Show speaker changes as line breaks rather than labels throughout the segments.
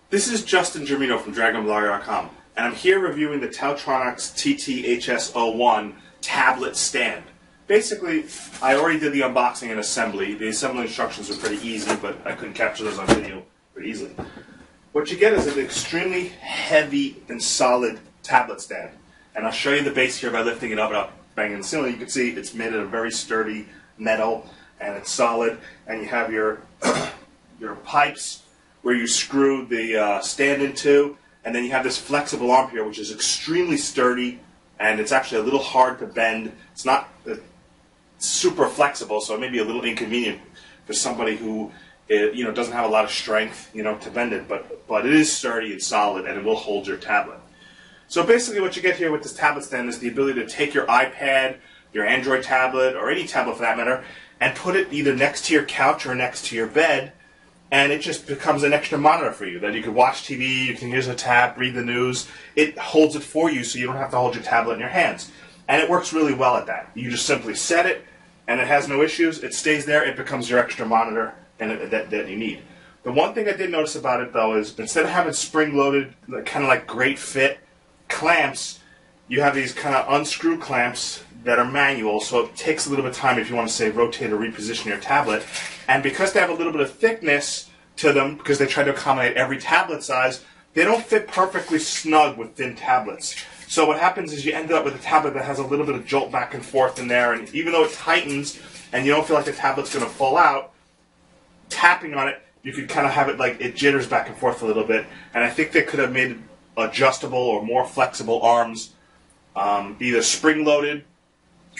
This is Justin Germino from DragonBlogger.com, and I'm here reviewing the TaoTronics TT-HS01 tablet stand. Basically, I already did the unboxing and assembly. The assembly instructions are pretty easy, but I couldn't capture those on video pretty easily. What you get is an extremely heavy and solid tablet stand. And I'll show you the base here by lifting it up and banging the ceiling. You can see it's made of a very sturdy metal, and it's solid. And you have your pipes where you screw the stand into, and then you have this flexible arm here, which is extremely sturdy, and it's actually a little hard to bend. It's not super flexible, so it may be a little inconvenient for somebody who doesn't have a lot of strength to bend it, but it is sturdy and solid, and it will hold your tablet. So basically what you get here with this tablet stand is the ability to take your iPad, your Android tablet, or any tablet for that matter, and put it either next to your couch or next to your bed, and it just becomes an extra monitor for you. That you can watch TV, you can use a tab, read the news. It holds it for you so you don't have to hold your tablet in your hands. And it works really well at that. You just simply set it, and it has no issues. It stays there. It becomes your extra monitor that you need. The one thing I did notice about it, though, is instead of having spring-loaded, kind of like great fit clamps, you have these kind of unscrew clamps that are manual, so it takes a little bit of time if you want to, say, rotate or reposition your tablet. And because they have a little bit of thickness to them, because they try to accommodate every tablet size, they don't fit perfectly snug with thin tablets. So what happens is you end up with a tablet that has a little bit of jolt back and forth in there, and even though it tightens and you don't feel like the tablet's going to fall out, tapping on it, you could kind of have it like it jitters back and forth a little bit. And I think they could have made adjustable or more flexible arms, either spring-loaded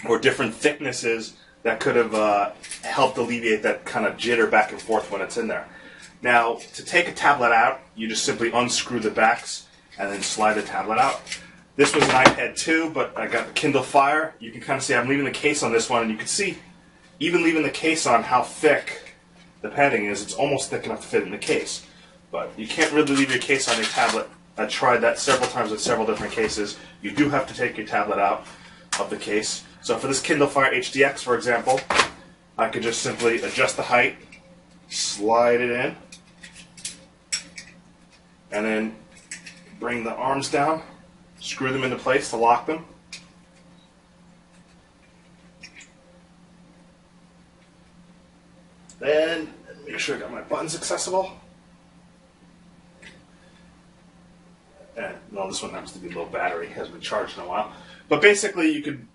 or different thicknesses that could have helped alleviate that kind of jitter back and forth when it's in there. Now, to take a tablet out, you just simply unscrew the backs and then slide the tablet out. This was an iPad 2, but I got the Kindle Fire. You can kind of see I'm leaving the case on this one, and you can see, even leaving the case on, how thick the padding is. It's almost thick enough to fit in the case. But you can't really leave your case on your tablet. I tried that several times with several different cases. You do have to take your tablet out of the case. So for this Kindle Fire HDX, for example, I could just simply adjust the height, slide it in, and then bring the arms down, screw them into place to lock them. Then make sure I got my buttons accessible. And no, this one happens to be low battery, hasn't been charged in a while. But basically you could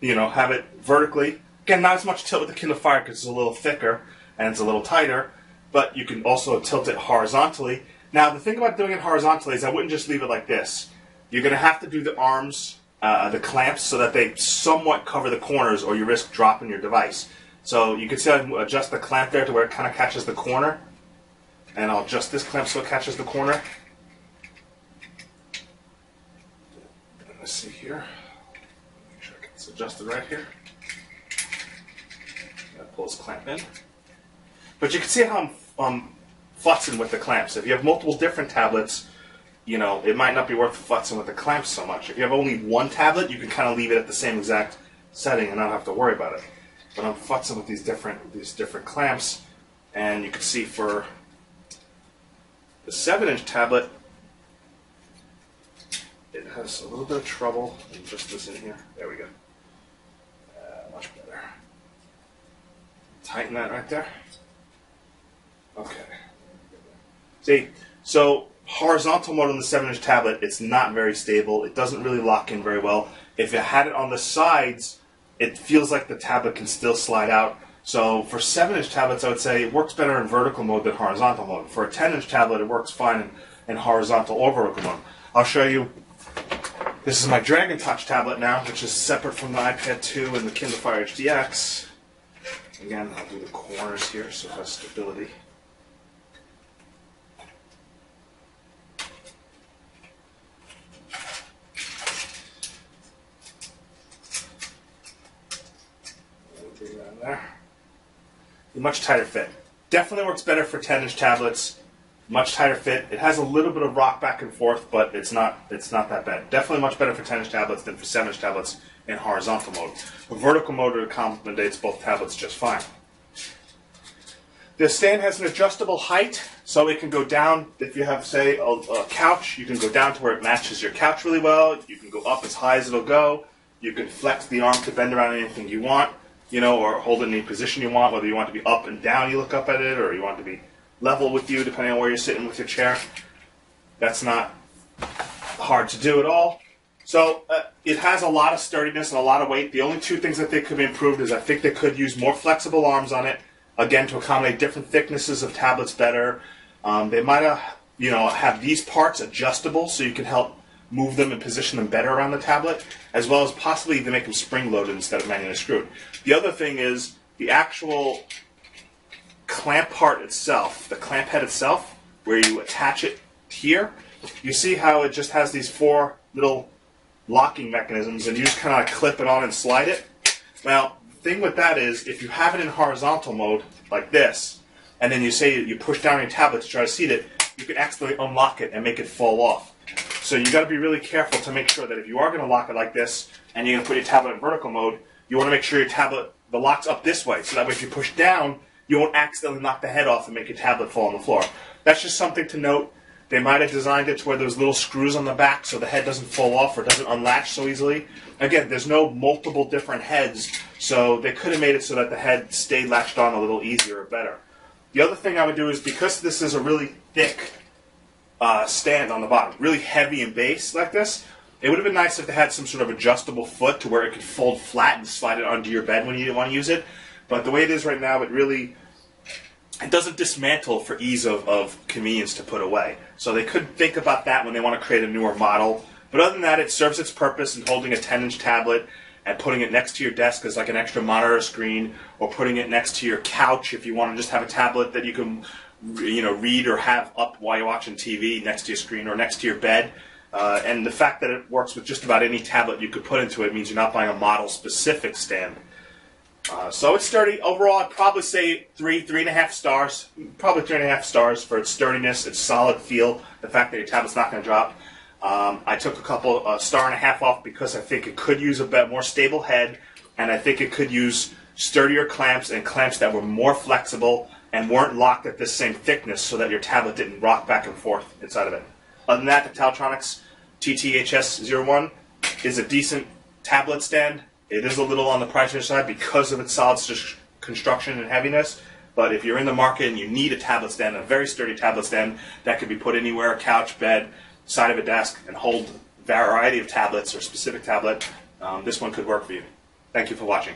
have it vertically. Again, not as much tilt with the Kindle Fire because it's a little thicker and it's a little tighter, but you can also tilt it horizontally. Now, the thing about doing it horizontally is I wouldn't just leave it like this. You're going to have to do the arms, the clamps, so that they somewhat cover the corners, or you risk dropping your device. So you can see I adjust the clamp there to where it kind of catches the corner, and I'll adjust this clamp so it catches the corner. Let's see here. Make sure it's adjusted right here. Pull this clamp in. But you can see how I'm futzing with the clamps. If you have multiple different tablets, it might not be worth futzing with the clamps so much. If you have only one tablet, you can kind of leave it at the same exact setting and not have to worry about it. But I'm futzing with these different clamps, and you can see for the 7-inch tablet, it has a little bit of trouble. Just this in here. There we go. Much better. Tighten that right there. Okay. See, so horizontal mode on the 7-inch tablet, it's not very stable. It doesn't really lock in very well. If you had it on the sides, it feels like the tablet can still slide out. So for 7-inch tablets, I would say it works better in vertical mode than horizontal mode. For a 10-inch tablet, it works fine in horizontal or vertical mode. I'll show you. This is my Dragon Touch tablet now, which is separate from the iPad 2 and the Kindle Fire HDX. Again, I'll do the corners here so it has stability. There. A much tighter fit. Definitely works better for 10-inch tablets. Much tighter fit. It has a little bit of rock back and forth, but it's not that bad. Definitely much better for 10-inch tablets than for 7-inch tablets in horizontal mode. The vertical mode accommodates both tablets just fine. The stand has an adjustable height, So it can go down, if you have, say, a couch, you can go down to where it matches your couch really well. You can go up as high as it'll go. You can flex the arm to bend around anything you want, you know, or hold it in any position you want, whether you want it to be up and down, you look up at it, or you want it to be level with you, depending on where you're sitting with your chair. That's not hard to do at all. So it has a lot of sturdiness and a lot of weight. The only two things I think could be improved is I think they could use more flexible arms on it, again, to accommodate different thicknesses of tablets better. They might have these parts adjustable so you can help move them and position them better around the tablet, as well as possibly even make them spring-loaded instead of manually screwed. The other thing is the actual clamp part itself, the clamp head itself, where you attach it here. You see how it just has these 4 little locking mechanisms, and you just kind of clip it on and slide it? Well, the thing with that is, if you have it in horizontal mode, like this, and then you push down your tablet to try to seat it, you can accidentally unlock it and make it fall off. So you got to be really careful to make sure that if you are going to lock it like this, and you're going to put your tablet in vertical mode, you want to make sure your tablet, the lock's up this way, so that way if you push down, you won't accidentally knock the head off and make your tablet fall on the floor. That's just something to note. They might have designed it to where there's little screws on the back so the head doesn't fall off or doesn't unlatch so easily. Again, there's no multiple different heads, so they could have made it so that the head stayed latched on a little easier or better. The other thing I would do is, because this is a really thick stand on the bottom, really heavy in base like this, it would have been nice if they had some sort of adjustable foot to where it could fold flat and slide it onto your bed when you didn't want to use it. But the way it is right now, it doesn't dismantle for ease of convenience to put away. So they could think about that when they want to create a newer model. But other than that, it serves its purpose in holding a 10-inch tablet and putting it next to your desk as like an extra monitor screen, or putting it next to your couch if you want to just have a tablet that you can read or have up while you're watching TV next to your screen, or next to your bed. And the fact that it works with just about any tablet you could put into it means you're not buying a model-specific stand. So it's sturdy. Overall, I'd probably say 3.5 stars. Probably 3.5 stars for its sturdiness, its solid feel, the fact that your tablet's not going to drop. I took a couple, 1.5 stars off because I think it could use a more stable head, and I think it could use sturdier clamps and clamps that were more flexible and weren't locked at this same thickness so that your tablet didn't rock back and forth inside of it. Other than that, the TaoTronics TT-HS01 is a decent tablet stand. It is a little on the pricier side because of its solid construction and heaviness, but if you're in the market and you need a tablet stand, a very sturdy tablet stand that could be put anywhere, couch, bed, side of a desk, and hold a variety of tablets or specific tablet, this one could work for you. Thank you for watching.